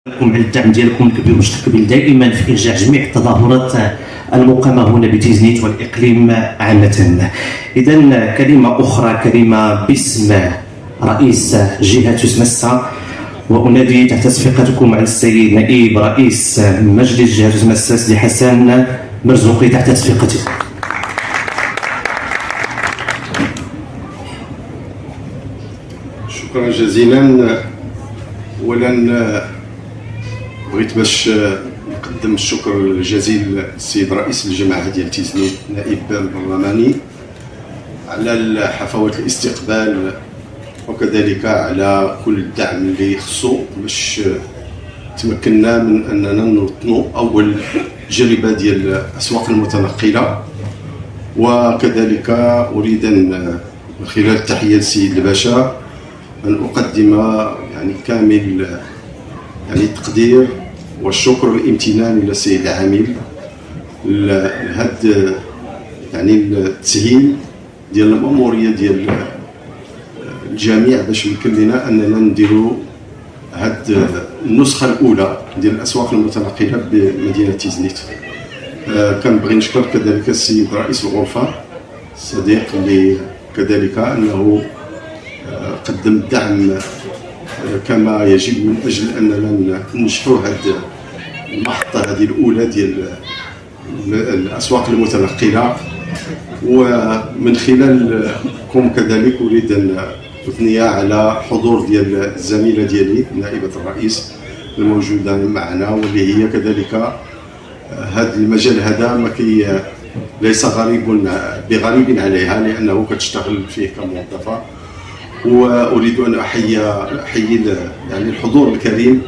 لكم على الدعم ديالكم الكبير والمستقبل دائما في انجاح جميع التظاهرات المقامه هنا بتيزنيت والاقليم عامه. اذا كلمه اخرى، كلمه باسم رئيس جهه تسمسة، وانادي تحت تصفيقاتكم على السيد نائب رئيس مجلس جهه تسمسة سيدي حسن مرزوقي تحت تصفيقته. شكرا جزيلا. اولا بغيت باش نقدم الشكر الجزيل للسيد رئيس الجماعه ديال تيزنيت نائب البرلماني على حفوات الاستقبال، وكذلك على كل الدعم اللي خصو باش تمكنا من اننا نوطنوا اول جربه ديال الاسواق المتنقله. وكذلك اريد من خلال التحيه للسيد الباشا أن أقدم كامل التقدير والشكر والامتنان إلى السيد العامل لهذا التسهيل ديال المأمورية ديال الجميع باش يمكن لنا أننا نديروا هذه النسخة الأولى ديال الأسواق المتنقلة بمدينة تيزنيت. كنبغي نشكر كذلك السيد رئيس الغرفة الصديق اللي كذلك أنه قدم الدعم كما يجب من اجل اننا ننجحوا هذه المحطه هذه الاولى ديال الاسواق المتنقله. ومن خلالكم كذلك اريد ان اثني على حضور ديال الزميله ديالي نائبه الرئيس الموجوده معنا، واللي هي كذلك هذا المجال هذا ما ليس بغريب عليها لانه كتشتغل فيه كموظفه. واريد ان احيي الحضور الكريم